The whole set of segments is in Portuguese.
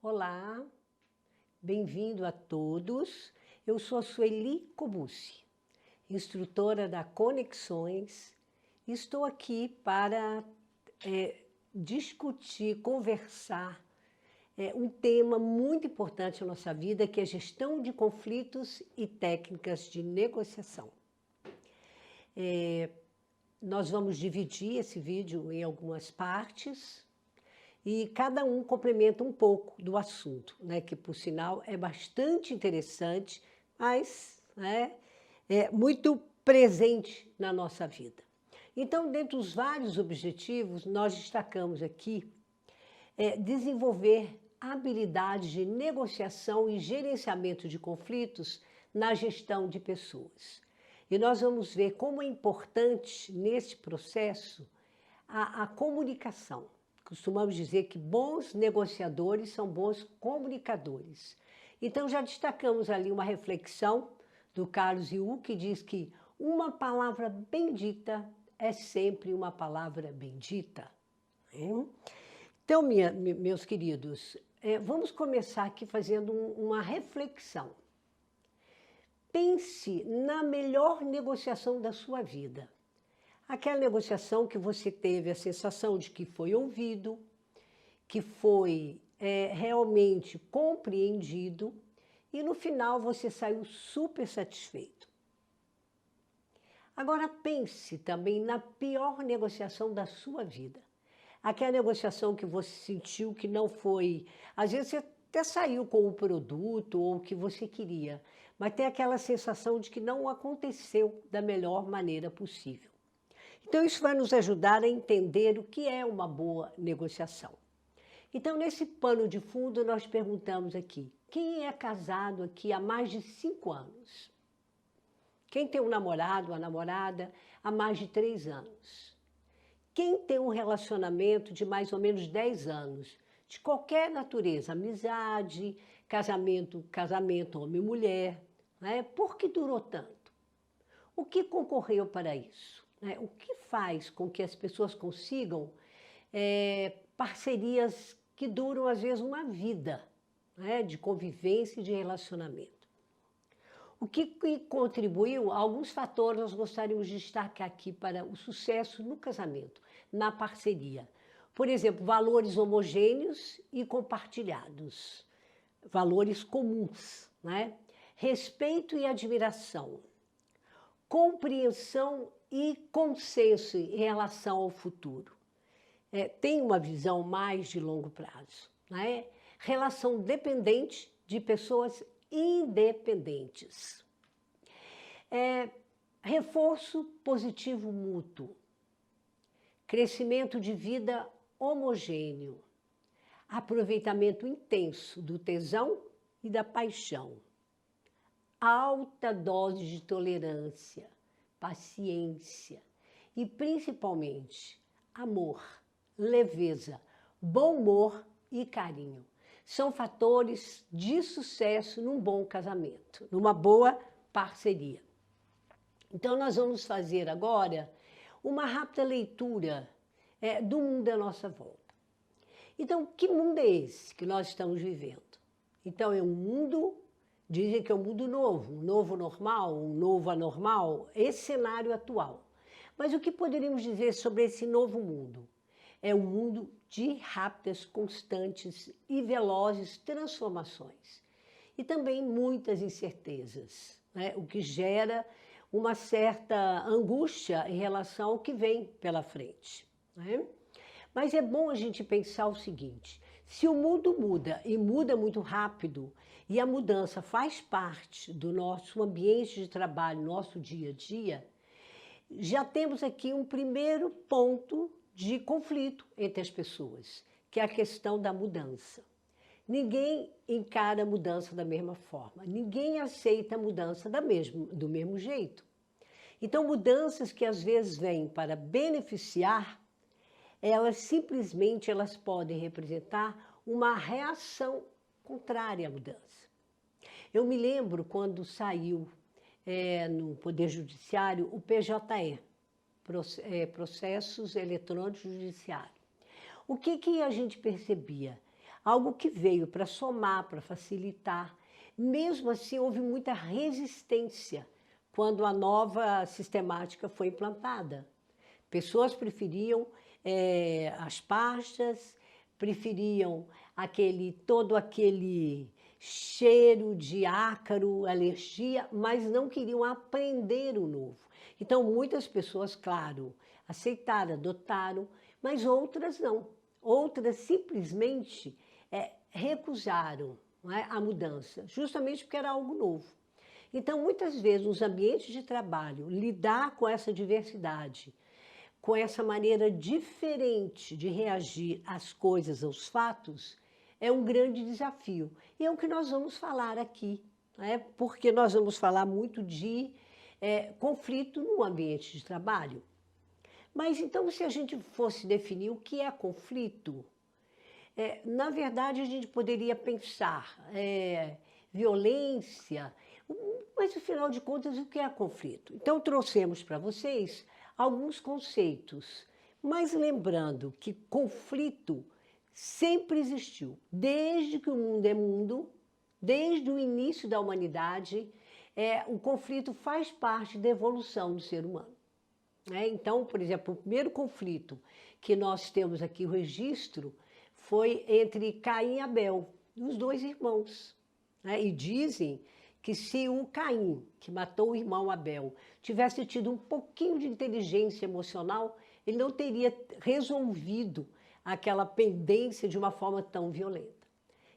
Olá, bem-vindo a todos. Eu sou a Sueli Cobucci, instrutora da Conexões. Estou aqui para discutir, conversar um tema muito importante na nossa vida, que é a gestão de conflitos e técnicas de negociação. Nós vamos dividir esse vídeo em algumas partes, e cada um complementa um pouco do assunto, né? Que, por sinal, é bastante interessante, mas é muito presente na nossa vida. Então, dentre os vários objetivos, nós destacamos aqui desenvolver habilidades de negociação e gerenciamento de conflitos na gestão de pessoas. E nós vamos ver como é importante, nesse processo, a comunicação. Costumamos dizer que bons negociadores são bons comunicadores. Então, já destacamos ali uma reflexão do Carlos Jung, que diz que uma palavra bendita é sempre uma palavra bendita. Então, meus queridos, vamos começar aqui fazendo uma reflexão. Pense na melhor negociação da sua vida. Aquela negociação que você teve a sensação de que foi ouvido, que foi realmente compreendido e no final você saiu super satisfeito. Agora pense também na pior negociação da sua vida. Aquela negociação que você sentiu que não foi... Às vezes você até saiu com o produto ou o que você queria, mas tem aquela sensação de que não aconteceu da melhor maneira possível. Então, isso vai nos ajudar a entender o que é uma boa negociação. Então, nesse pano de fundo, nós perguntamos aqui, quem é casado aqui há mais de 5 anos? Quem tem um namorado, uma namorada, há mais de 3 anos? Quem tem um relacionamento de mais ou menos 10 anos? De qualquer natureza, amizade, casamento homem e mulher. Por que durou tanto? O que concorreu para isso? O que faz com que as pessoas consigam parcerias que duram, às vezes, uma vida de convivência e de relacionamento? O que contribuiu? Alguns fatores nós gostaríamos de destacar aqui para o sucesso no casamento, na parceria. Por exemplo, valores homogêneos e compartilhados, valores comuns, respeito e admiração, compreensão e consenso em relação ao futuro. Tem uma visão mais de longo prazo. Relação dependente de pessoas independentes. Reforço positivo mútuo. Crescimento de vida homogêneo. Aproveitamento intenso do tesão e da paixão. Alta dose de tolerância, paciência e, principalmente, amor, leveza, bom humor e carinho. São fatores de sucesso num bom casamento, numa boa parceria. Então, nós vamos fazer agora uma rápida leitura do mundo à nossa volta. Então, que mundo é esse que nós estamos vivendo? Então, é um mundo... Dizem que é um mundo novo, um novo normal, um novo anormal, esse cenário atual. Mas o que poderíamos dizer sobre esse novo mundo? É um mundo de rápidas, constantes e velozes transformações. E também muitas incertezas, o que gera uma certa angústia em relação ao que vem pela frente. Mas é bom a gente pensar o seguinte, se o mundo muda e muda muito rápido, e a mudança faz parte do nosso ambiente de trabalho, nosso dia a dia, já temos aqui um primeiro ponto de conflito entre as pessoas, que é a questão da mudança. Ninguém encara a mudança da mesma forma, ninguém aceita a mudança do mesmo jeito. Então, mudanças que às vezes vêm para beneficiar, elas simplesmente podem representar uma reação contrária à mudança. Eu me lembro quando saiu no Poder Judiciário o PJE, Processos Eletrônicos Judiciários. O que a gente percebia? algo que veio para somar, para facilitar. Mesmo assim, houve muita resistência quando a nova sistemática foi implantada. Pessoas preferiam as pastas, preferiam todo aquele cheiro de ácaro, alergia, mas não queriam aprender o novo. Então, muitas pessoas, claro, aceitaram, adotaram, mas outras não. Outras simplesmente recusaram, não é, a mudança, justamente porque era algo novo. Então, muitas vezes, nos ambientes de trabalho, lidar com essa diversidade, com essa maneira diferente de reagir às coisas, aos fatos, é um grande desafio. E é o que nós vamos falar aqui, né? Porque nós vamos falar muito de conflito no ambiente de trabalho. Mas então, se a gente fosse definir o que é conflito, na verdade, a gente poderia pensar violência, mas, afinal de contas, o que é conflito? Então, trouxemos para vocês alguns conceitos, mas lembrando que conflito sempre existiu, desde que o mundo é mundo, desde o início da humanidade, o conflito faz parte da evolução do ser humano. Então, por exemplo, o primeiro conflito que nós temos aqui, o registro, foi entre Caim e Abel, os dois irmãos. E dizem que se o Caim, que matou o irmão Abel, tivesse tido um pouquinho de inteligência emocional, ele não teria resolvido aquela pendência de uma forma tão violenta.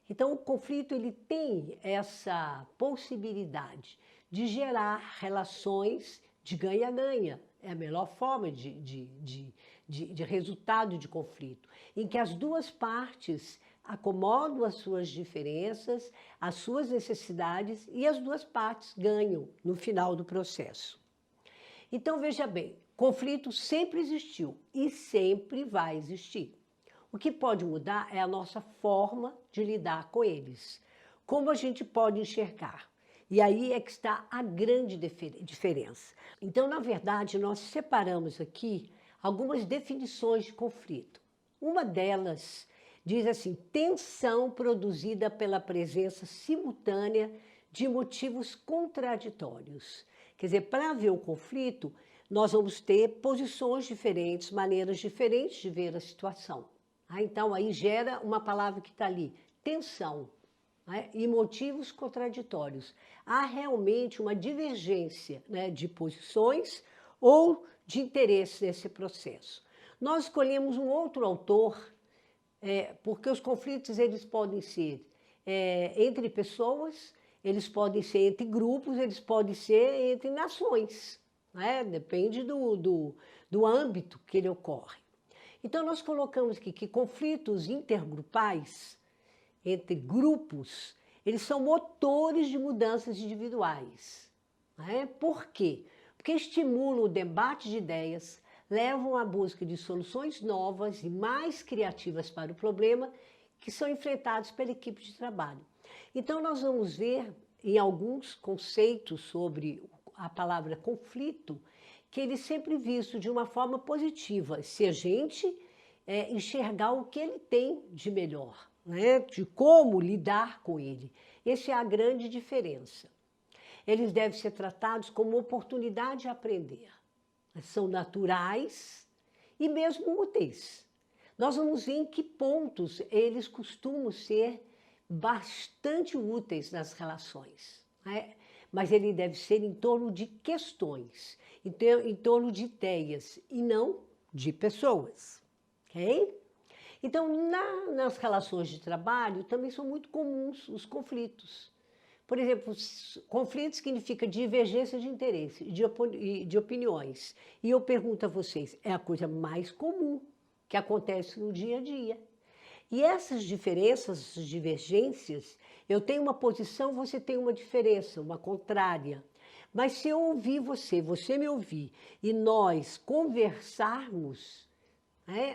Então, o conflito ele tem essa possibilidade de gerar relações de ganha-ganha. É a melhor forma de resultado de conflito, em que as duas partes acomodam as suas diferenças, as suas necessidades e as duas partes ganham no final do processo. Então, veja bem, conflito sempre existiu e sempre vai existir. O que pode mudar é a nossa forma de lidar com eles, como a gente pode enxergar. E aí é que está a grande diferença. Então, na verdade, nós separamos aqui algumas definições de conflito. Uma delas diz assim, tensão produzida pela presença simultânea de motivos contraditórios. Quer dizer, para ver o conflito, nós vamos ter posições diferentes, maneiras diferentes de ver a situação. Então, aí gera uma palavra que está ali, tensão. E motivos contraditórios. Há realmente uma divergência de posições ou de interesse nesse processo. Nós escolhemos um outro autor, porque os conflitos eles podem ser entre pessoas, eles podem ser entre grupos, eles podem ser entre nações. Depende do âmbito que ele ocorre. Então, nós colocamos aqui que conflitos intergrupais entre grupos, eles são motores de mudanças individuais. Por quê? Porque estimulam o debate de ideias, levam à busca de soluções novas e mais criativas para o problema que são enfrentados pela equipe de trabalho. Então, nós vamos ver em alguns conceitos sobre a palavra conflito, que ele é sempre visto de uma forma positiva, se a gente enxergar o que ele tem de melhor. De como lidar com ele. Essa é a grande diferença. Eles devem ser tratados como oportunidade de aprender. São naturais e mesmo úteis. Nós vamos ver em que pontos eles costumam ser bastante úteis nas relações. Mas ele deve ser em torno de questões, em torno de ideias e não de pessoas. Ok? Então, nas relações de trabalho, também são muito comuns os conflitos. Por exemplo, conflito significa divergência de interesse e de opiniões. E eu pergunto a vocês, é a coisa mais comum que acontece no dia a dia. E essas diferenças, essas divergências, eu tenho uma posição, você tem uma diferença, uma contrária. Mas se eu ouvir você me ouvir, e nós conversarmos,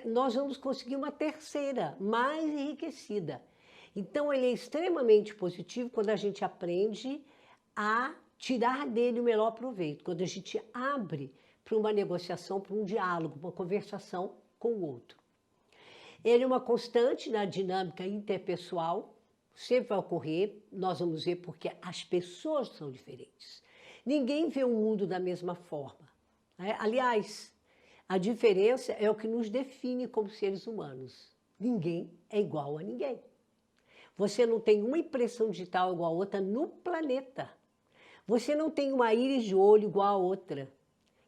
nós vamos conseguir uma terceira, mais enriquecida. Então, ele é extremamente positivo quando a gente aprende a tirar dele o melhor proveito, quando a gente abre para uma negociação, para um diálogo, uma conversação com o outro. Ele é uma constante na dinâmica interpessoal, sempre vai ocorrer, nós vamos ver porque as pessoas são diferentes. Ninguém vê o mundo da mesma forma, né? Aliás, a diferença é o que nos define como seres humanos. Ninguém é igual a ninguém. Você não tem uma impressão digital igual a outra no planeta. Você não tem uma íris de olho igual a outra.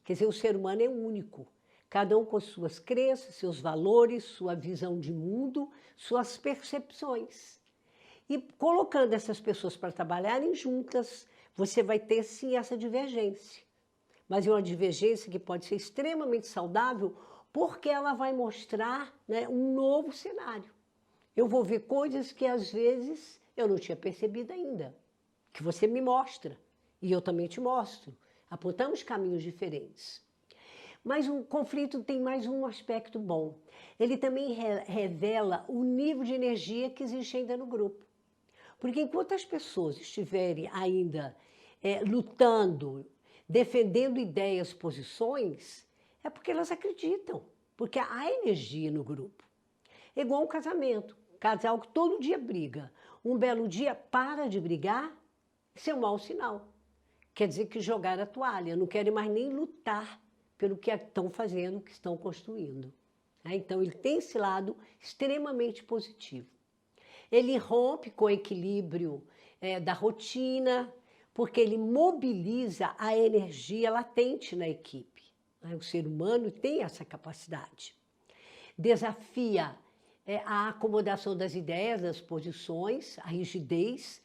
Quer dizer, o ser humano é único. Cada um com suas crenças, seus valores, sua visão de mundo, suas percepções. E colocando essas pessoas para trabalharem juntas, você vai ter sim essa divergência. Mas é uma divergência que pode ser extremamente saudável, porque ela vai mostrar, né, um novo cenário. Eu vou ver coisas que às vezes eu não tinha percebido ainda, que você me mostra e eu também te mostro. Apontamos caminhos diferentes. Mas o conflito tem mais um aspecto bom. Ele também revela o nível de energia que existe ainda no grupo. Porque enquanto as pessoas estiverem ainda lutando, defendendo ideias, posições, é porque elas acreditam, porque há energia no grupo. É igual um casamento, casal que todo dia briga. Um belo dia para de brigar, isso é um mau sinal. Quer dizer que jogaram a toalha, não querem mais nem lutar pelo que estão fazendo, que estão construindo. Então, ele tem esse lado extremamente positivo. Ele rompe com o equilíbrio da rotina, porque ele mobiliza a energia latente na equipe. O ser humano tem essa capacidade. Desafia a acomodação das ideias, das posições, a rigidez.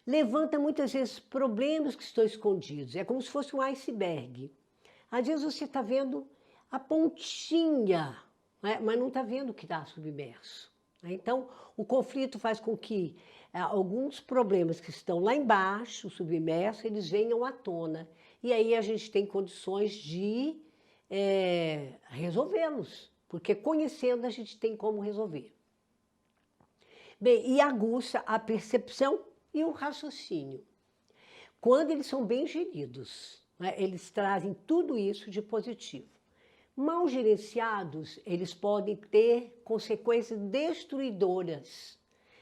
Levanta muitas vezes problemas que estão escondidos. É como se fosse um iceberg. Às vezes você está vendo a pontinha, né, mas não está vendo o que está submerso. Então, o conflito faz com que alguns problemas que estão lá embaixo, submersos, eles venham à tona. E aí a gente tem condições de resolvê-los, porque conhecendo a gente tem como resolver. Bem, e aguça a percepção e o raciocínio. Quando eles são bem geridos, né, eles trazem tudo isso de positivo. Mal gerenciados, eles podem ter consequências destruidoras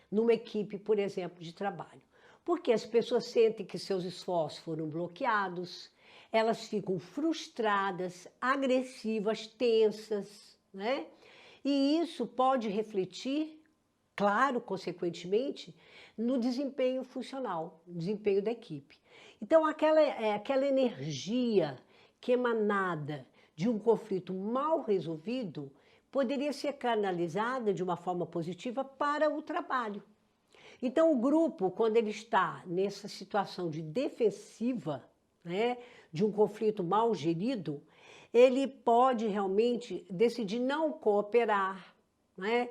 numa equipe, por exemplo, de trabalho. Porque as pessoas sentem que seus esforços foram bloqueados, elas ficam frustradas, agressivas, tensas, né? E isso pode refletir, claro, consequentemente, no desempenho funcional, no desempenho da equipe. Então, aquela energia que é emanada de um conflito mal resolvido poderia ser canalizada de uma forma positiva para o trabalho. Então, o grupo, quando ele está nessa situação de defensiva, né, de um conflito mal gerido, ele pode realmente decidir não cooperar, né,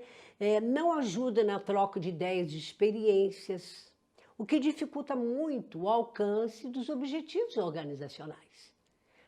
não ajuda na troca de ideias, de experiências, o que dificulta muito o alcance dos objetivos organizacionais,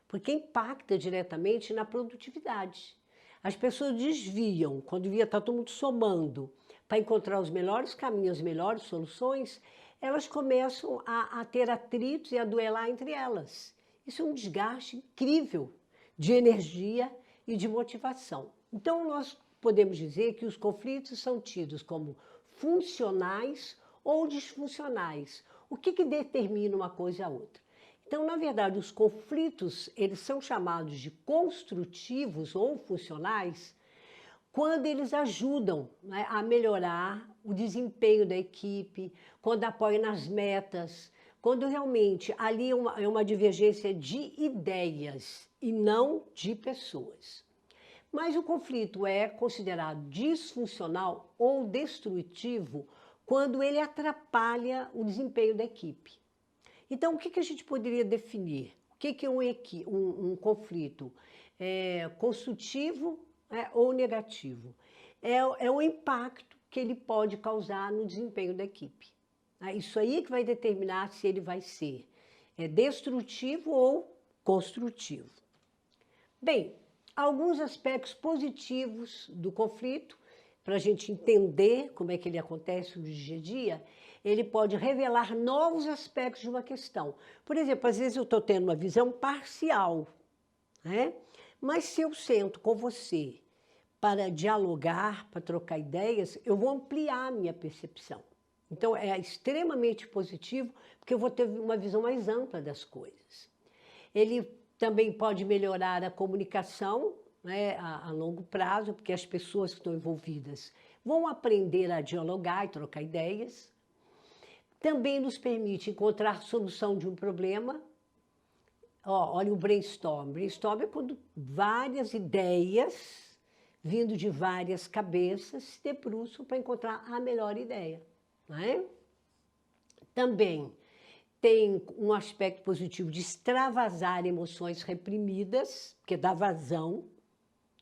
porque impacta diretamente na produtividade. As pessoas desviam, quando devia estar todo mundo somando, para encontrar os melhores caminhos, as melhores soluções, elas começam a ter atritos e a duelar entre elas. Isso é um desgaste incrível de energia e de motivação. Então, nós podemos dizer que os conflitos são tidos como funcionais ou disfuncionais. O que determina uma coisa e a outra? Então, na verdade, os conflitos, eles são chamados de construtivos ou funcionais quando eles ajudam, né, a melhorar o desempenho da equipe, quando apoiam nas metas, quando realmente ali é uma divergência de ideias e não de pessoas. Mas o conflito é considerado disfuncional ou destrutivo quando ele atrapalha o desempenho da equipe. Então, o que a gente poderia definir? O que é um conflito? Construtivo ou negativo? É o impacto que ele pode causar no desempenho da equipe. Isso aí que vai determinar se ele vai ser destrutivo ou construtivo. Bem, alguns aspectos positivos do conflito, para a gente entender como é que ele acontece no dia a dia, ele pode revelar novos aspectos de uma questão. Por exemplo, às vezes eu estou tendo uma visão parcial, né? Mas se eu sento com você para dialogar, para trocar ideias, eu vou ampliar a minha percepção. Então, é extremamente positivo, porque eu vou ter uma visão mais ampla das coisas. Ele também pode melhorar a comunicação, né, a longo prazo, porque as pessoas que estão envolvidas vão aprender a dialogar e trocar ideias. Também nos permite encontrar solução de um problema. Olha o brainstorm. Brainstorm é quando várias ideias, vindo de várias cabeças, se debruçam para encontrar a melhor ideia. Não é? Também tem um aspecto positivo de extravasar emoções reprimidas, porque dá vazão,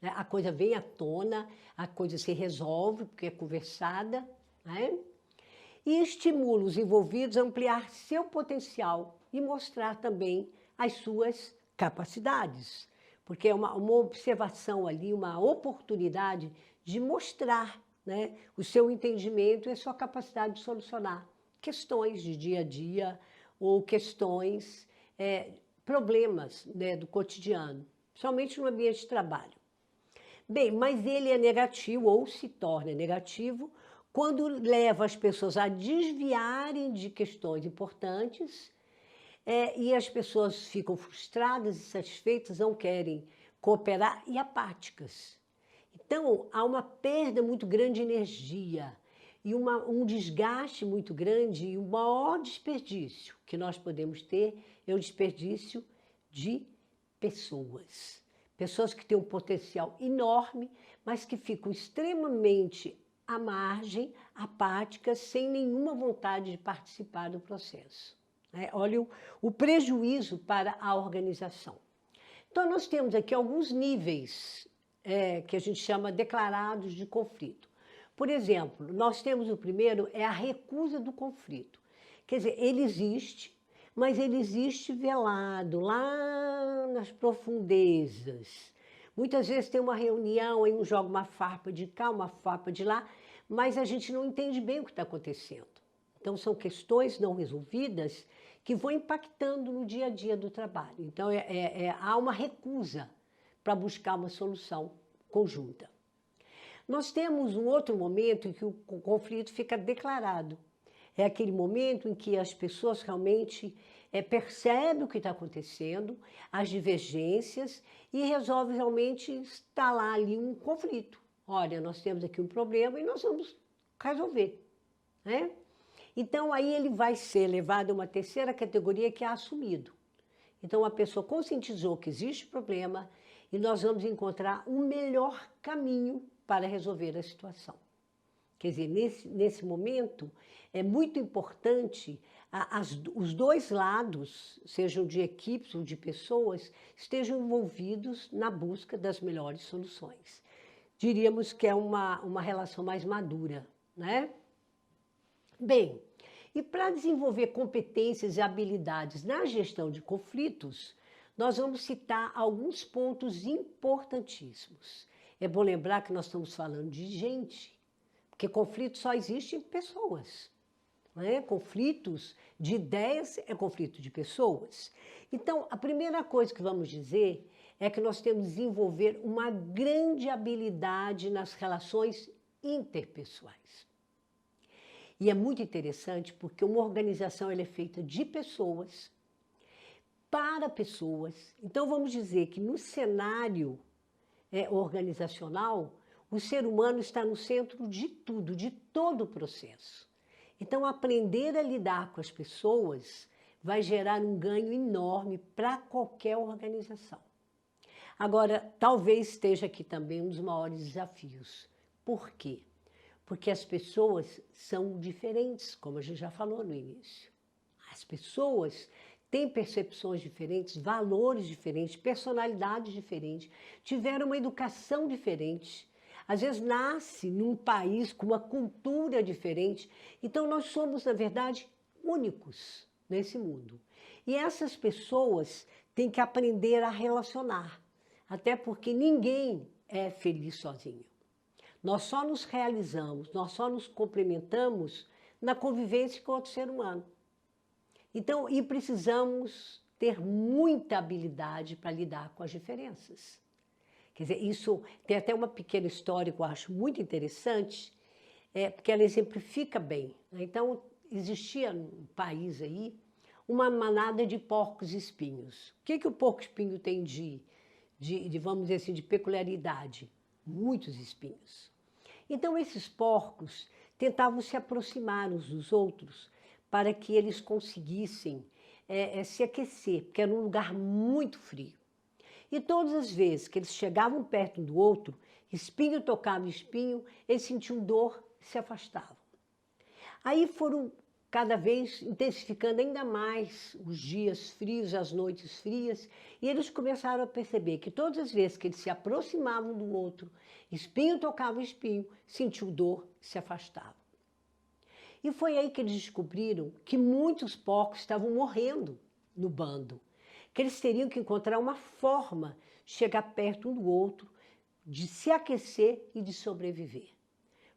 né? A coisa vem à tona, a coisa se resolve, porque é conversada. Né? E estimula os envolvidos a ampliar seu potencial e mostrar também as suas capacidades, porque é uma observação ali, uma oportunidade de mostrar, né, o seu entendimento e a sua capacidade de solucionar questões de dia a dia ou questões, problemas, né, do cotidiano, somente no ambiente de trabalho. Bem, mas ele é negativo ou se torna negativo quando leva as pessoas a desviarem de questões importantes, e as pessoas ficam frustradas, insatisfeitas, não querem cooperar e apáticas. Então, há uma perda muito grande de energia e um desgaste muito grande, e o maior desperdício que nós podemos ter é o desperdício de pessoas. Pessoas que têm um potencial enorme, mas que ficam extremamente à margem, apáticas, sem nenhuma vontade de participar do processo. Olha o prejuízo para a organização. Então, nós temos aqui alguns níveis que a gente chama declarados de conflito. Por exemplo, nós temos o primeiro, é a recusa do conflito. Quer dizer, ele existe, mas ele existe velado, lá nas profundezas. Muitas vezes tem uma reunião, aí um joga uma farpa de cá, uma farpa de lá, mas a gente não entende bem o que está acontecendo. Então, são questões não resolvidas que vão impactando no dia a dia do trabalho. Então, há uma recusa para buscar uma solução conjunta. Nós temos um outro momento em que o conflito fica declarado. É aquele momento em que as pessoas realmente percebem o que está acontecendo, as divergências, e resolvem realmente instalar ali um conflito. Olha, nós temos aqui um problema e nós vamos resolver, né? Então, aí ele vai ser levado a uma terceira categoria, que é assumido. Então, a pessoa conscientizou que existe problema e nós vamos encontrar um melhor caminho para resolver a situação. Quer dizer, nesse momento, é muito importante os dois lados, sejam de equipes ou de pessoas, estejam envolvidos na busca das melhores soluções. Diríamos que é uma relação mais madura, né? Bem, e para desenvolver competências e habilidades na gestão de conflitos, nós vamos citar alguns pontos importantíssimos. É bom lembrar que nós estamos falando de gente, porque conflito só existe em pessoas. Né? Conflitos de ideias é conflito de pessoas. Então, a primeira coisa que vamos dizer é que nós temos que desenvolver uma grande habilidade nas relações interpessoais. E é muito interessante porque uma organização ela é feita de pessoas, para pessoas. Então, vamos dizer que no cenário organizacional, o ser humano está no centro de tudo, de todo o processo. Então, aprender a lidar com as pessoas vai gerar um ganho enorme para qualquer organização. Agora, talvez esteja aqui também um dos maiores desafios. Por quê? Porque as pessoas são diferentes, como a gente já falou no início. As pessoas têm percepções diferentes, valores diferentes, personalidades diferentes, tiveram uma educação diferente. Às vezes nasce num país com uma cultura diferente. Então, nós somos, na verdade, únicos nesse mundo. E essas pessoas têm que aprender a relacionar, até porque ninguém é feliz sozinho. Nós só nos realizamos, nós só nos complementamos na convivência com outro ser humano. Então, e precisamos ter muita habilidade para lidar com as diferenças. Quer dizer, isso tem até uma pequena história que eu acho muito interessante, porque ela exemplifica bem, né? Então, existia no país aí uma manada de porcos-espinhos. O que o porco-espinho tem vamos dizer assim, de peculiaridade? Muitos espinhos. Então, esses porcos tentavam se aproximar uns dos outros para que eles conseguissem se aquecer, porque era um lugar muito frio. E todas as vezes que eles chegavam perto um do outro, espinho tocava espinho, eles sentiam dor e se afastavam. Aí foram cada vez intensificando ainda mais os dias frios, as noites frias, e eles começaram a perceber que todas as vezes que eles se aproximavam do outro, espinho tocava espinho, sentiu dor e se afastava. E foi aí que eles descobriram que muitos porcos estavam morrendo no bando, que eles teriam que encontrar uma forma de chegar perto um do outro, de se aquecer e de sobreviver.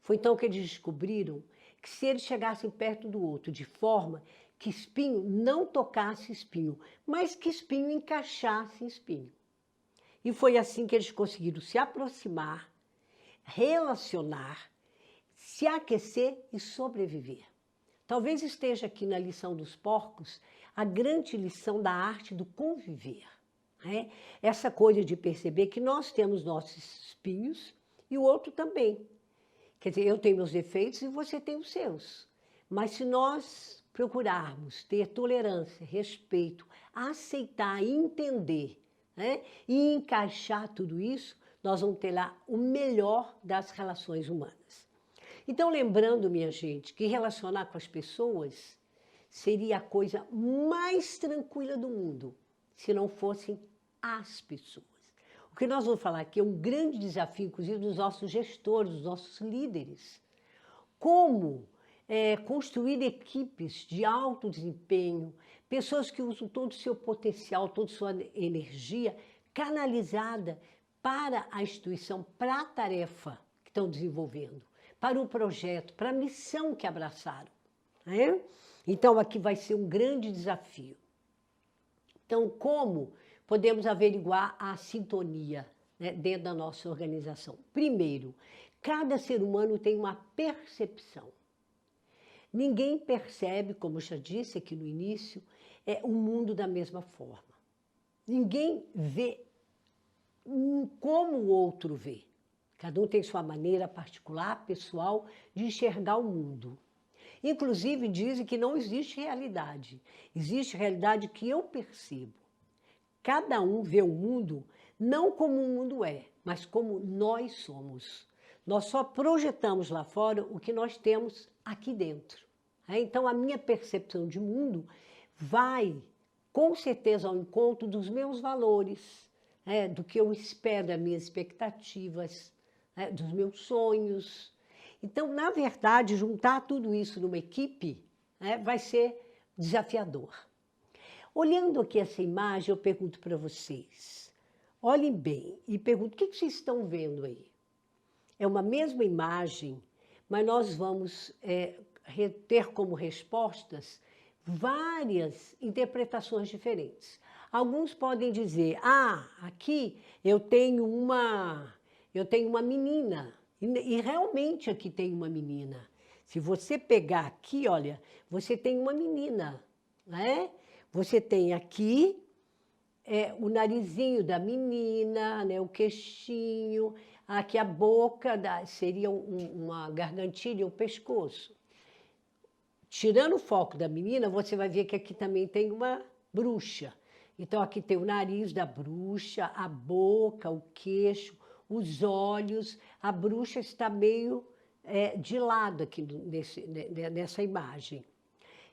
Foi então que eles descobriram que se eles chegassem perto do outro de forma que espinho não tocasse espinho, mas que espinho encaixasse em espinho. E foi assim que eles conseguiram se aproximar, relacionar, se aquecer e sobreviver. Talvez esteja aqui na lição dos porcos a grande lição da arte do conviver. Né? Essa coisa de perceber que nós temos nossos espinhos e o outro também. Quer dizer, eu tenho meus defeitos e você tem os seus. Mas se nós procurarmos ter tolerância, respeito, aceitar, entender, né, e encaixar tudo isso, nós vamos ter lá o melhor das relações humanas. Então, lembrando, minha gente, que relacionar com as pessoas seria a coisa mais tranquila do mundo, se não fossem as pessoas. O que nós vamos falar aqui é um grande desafio, inclusive, dos nossos gestores, dos nossos líderes. Como construir equipes de alto desempenho, pessoas que usam todo o seu potencial, toda a sua energia canalizada para a instituição, para a tarefa que estão desenvolvendo, para o projeto, para a missão que abraçaram. Né? Então, aqui vai ser um grande desafio. Então, como podemos averiguar a sintonia, né, dentro da nossa organização? Primeiro, cada ser humano tem uma percepção. Ninguém percebe, como eu já disse aqui no início, o mundo da mesma forma. Ninguém vê como o outro vê. Cada um tem sua maneira particular, pessoal, de enxergar o mundo. Inclusive, dizem que não existe realidade. Existe realidade que eu percebo. Cada um vê o mundo não como o mundo é, mas como nós somos. Nós só projetamos lá fora o que nós temos aqui dentro. Então, a minha percepção de mundo vai, com certeza, ao encontro dos meus valores, do que eu espero, das minhas expectativas, dos meus sonhos. Então, na verdade, juntar tudo isso numa equipe vai ser desafiador. Olhando aqui essa imagem, eu pergunto para vocês, olhem bem e pergunto, o que vocês estão vendo aí? É uma mesma imagem, mas nós vamos ter como respostas várias interpretações diferentes. Alguns podem dizer, aqui eu tenho uma menina, e realmente aqui tem uma menina. Se você pegar aqui, olha, você tem uma menina, né? Você tem aqui o narizinho da menina, né, o queixinho, aqui a boca, seria uma gargantilha, o pescoço. Tirando o foco da menina, você vai ver que aqui também tem uma bruxa. Então, aqui tem o nariz da bruxa, a boca, o queixo, os olhos. A bruxa está meio de lado aqui nessa imagem.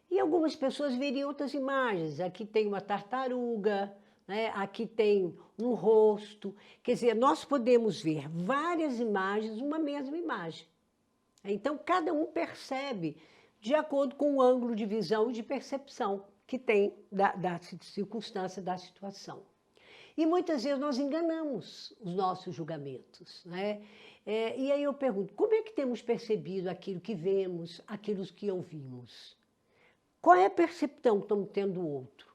E algumas pessoas veriam outras imagens. Aqui tem uma tartaruga, né? Aqui tem um rosto. Quer dizer, nós podemos ver várias imagens, uma mesma imagem. Então, cada um percebe de acordo com o ângulo de visão e de percepção que tem da circunstância, da situação. E muitas vezes nós enganamos os nossos julgamentos, né? E aí eu pergunto, como é que temos percebido aquilo que vemos, aquilo que ouvimos? Qual é a percepção que estamos tendo do outro?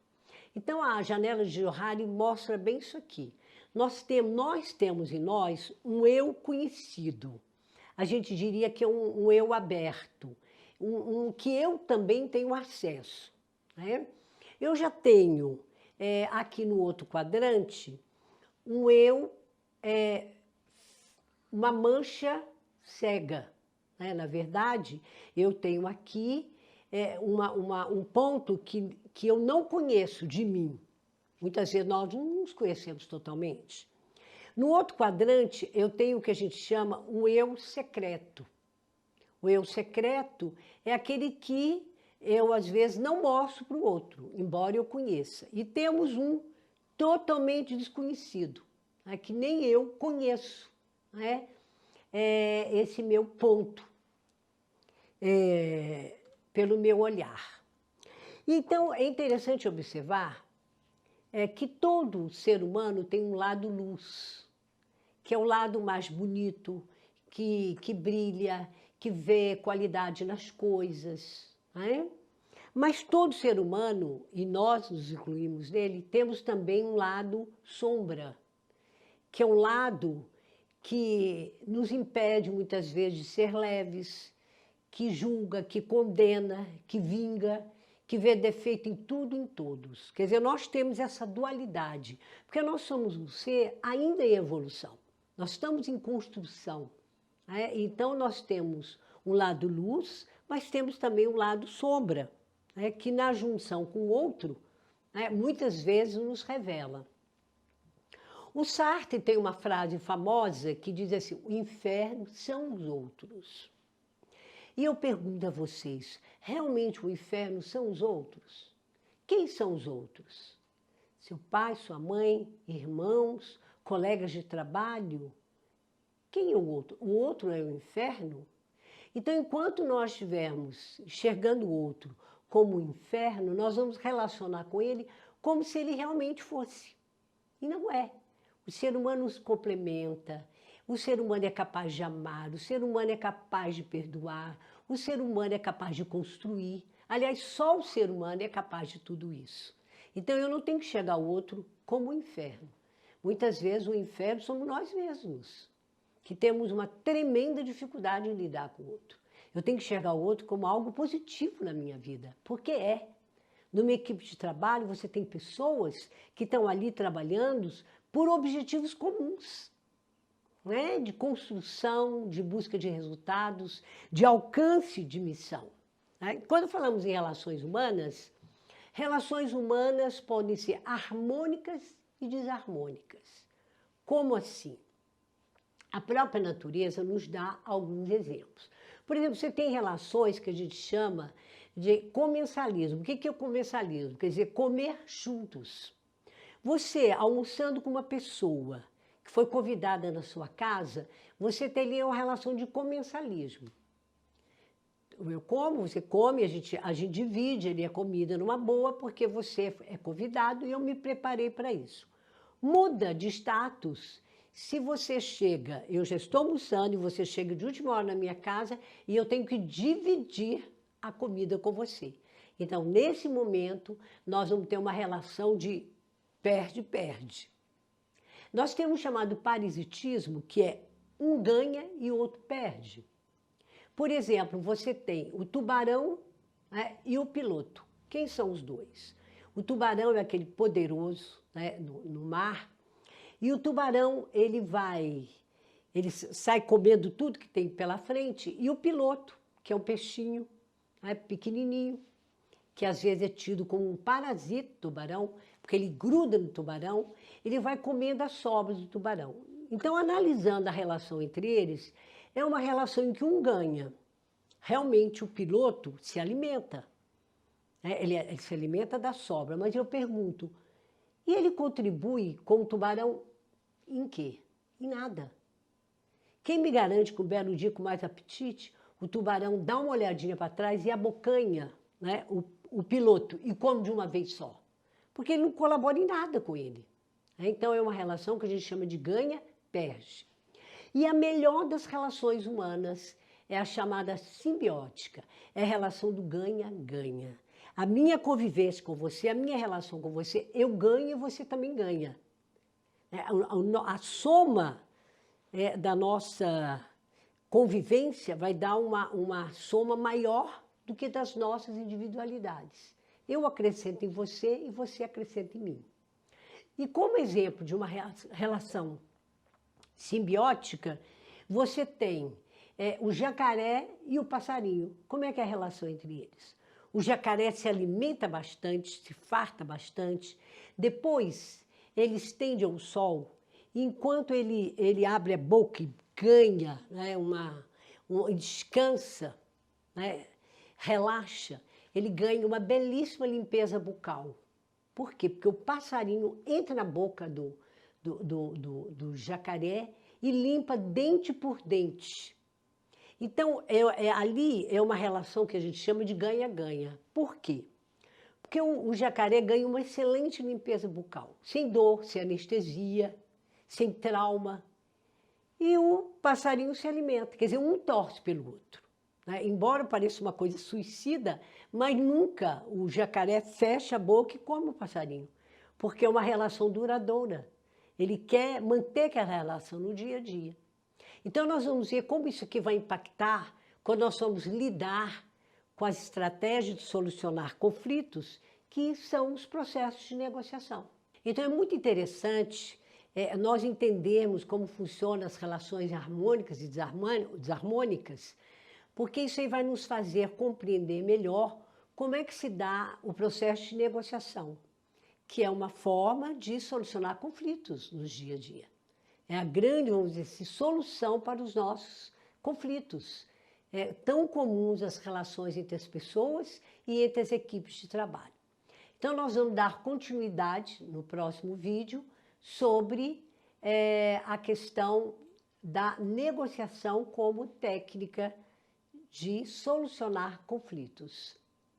Então, a janela de Johari mostra bem isso aqui. nós temos em nós um eu conhecido. A gente diria que é um eu aberto, que eu também tenho acesso, né? Eu já tenho, aqui no outro quadrante, um eu, uma mancha cega, né? Na verdade, eu tenho aqui um ponto que eu não conheço de mim. Muitas vezes nós não nos conhecemos totalmente. No outro quadrante, eu tenho o que a gente chama um eu secreto. O eu secreto é aquele que eu, às vezes, não mostro para o outro, embora eu conheça. E temos um totalmente desconhecido, né, que nem eu conheço, né? Esse meu ponto, pelo meu olhar. Então, é interessante observar que todo ser humano tem um lado luz, que é o lado mais bonito, que brilha, que vê qualidade nas coisas, né? Mas todo ser humano, e nós nos incluímos nele, temos também um lado sombra, que é um lado que nos impede muitas vezes de ser leves, que julga, que condena, que vinga, que vê defeito em tudo e em todos. Quer dizer, nós temos essa dualidade, porque nós somos um ser ainda em evolução, nós estamos em construção, né? Então, nós temos um lado luz, mas temos também um lado sombra, né? Que na junção com o outro, né, muitas vezes nos revela. O Sartre tem uma frase famosa que diz assim: o inferno são os outros. E eu pergunto a vocês, realmente o inferno são os outros? Quem são os outros? Seu pai, sua mãe, irmãos, colegas de trabalho? Quem é o outro? O outro é o inferno? Então, enquanto nós estivermos enxergando o outro como um inferno, nós vamos relacionar com ele como se ele realmente fosse. E não é. O ser humano se complementa, o ser humano é capaz de amar, o ser humano é capaz de perdoar, o ser humano é capaz de construir. Aliás, só o ser humano é capaz de tudo isso. Então, eu não tenho que chegar ao outro como um inferno. Muitas vezes o inferno somos nós mesmos, que temos uma tremenda dificuldade em lidar com o outro. Eu tenho que enxergar o outro como algo positivo na minha vida, porque é. Numa equipe de trabalho, você tem pessoas que estão ali trabalhando por objetivos comuns, né? De construção, de busca de resultados, de alcance de missão, né? Quando falamos em relações humanas podem ser harmônicas e desarmônicas. Como assim? A própria natureza nos dá alguns exemplos. Por exemplo, você tem relações que a gente chama de comensalismo. O que é o comensalismo? Quer dizer, comer juntos. Você, almoçando com uma pessoa que foi convidada na sua casa, você tem ali uma relação de comensalismo. Eu como, você come, a gente divide ali a comida numa boa, porque você é convidado e eu me preparei para isso. Muda de status se você chega, eu já estou almoçando e você chega de última hora na minha casa e eu tenho que dividir a comida com você. Então, nesse momento, nós vamos ter uma relação de perde-perde. Nós temos chamado parasitismo, que é um ganha e o outro perde. Por exemplo, você tem o tubarão, né, e o piloto. Quem são os dois? O tubarão é aquele poderoso, né, no mar, e o tubarão ele sai comendo tudo que tem pela frente, e o piloto, que é um peixinho, né, pequenininho, que às vezes é tido como um parasita do tubarão, porque ele gruda no tubarão, ele vai comendo as sobras do tubarão. Então, analisando a relação entre eles, é uma relação em que um ganha. Realmente, o piloto se alimenta, né? Ele se alimenta da sobra, mas eu pergunto, e ele contribui com o tubarão em quê? Em nada. Quem me garante que um belo dia, com mais apetite, o tubarão dá uma olhadinha para trás e abocanha, né, o piloto e come de uma vez só? Porque ele não colabora em nada com ele. Então, é uma relação que a gente chama de ganha-perde. E a melhor das relações humanas é a chamada simbiótica, é a relação do ganha-ganha. A minha convivência com você, a minha relação com você, eu ganho e você também ganha. A soma da nossa convivência vai dar uma soma maior do que das nossas individualidades. Eu acrescento em você e você acrescenta em mim. E como exemplo de uma relação simbiótica, você tem o jacaré e o passarinho. Como é que é a relação entre eles? O jacaré se alimenta bastante, se farta bastante, depois ele estende ao sol, e enquanto ele abre a boca e ganha, né, descansa, né, relaxa, ele ganha uma belíssima limpeza bucal. Por quê? Porque o passarinho entra na boca do jacaré e limpa dente por dente. Então, ali é uma relação que a gente chama de ganha-ganha. Por quê? Porque o jacaré ganha uma excelente limpeza bucal, sem dor, sem anestesia, sem trauma. E o passarinho se alimenta, quer dizer, um torce pelo outro. Né? Embora pareça uma coisa suicida, mas nunca o jacaré fecha a boca e come o passarinho, porque é uma relação duradoura. Ele quer manter aquela relação no dia a dia. Então, nós vamos ver como isso aqui vai impactar quando nós vamos lidar com as estratégias de solucionar conflitos, que são os processos de negociação. Então, é muito interessante nós entendermos como funcionam as relações harmônicas e desarmônicas, porque isso aí vai nos fazer compreender melhor como é que se dá o processo de negociação, que é uma forma de solucionar conflitos no dia a dia. É a grande, vamos dizer assim, solução para os nossos conflitos, tão comuns as relações entre as pessoas e entre as equipes de trabalho. Então, nós vamos dar continuidade no próximo vídeo sobre a questão da negociação como técnica de solucionar conflitos.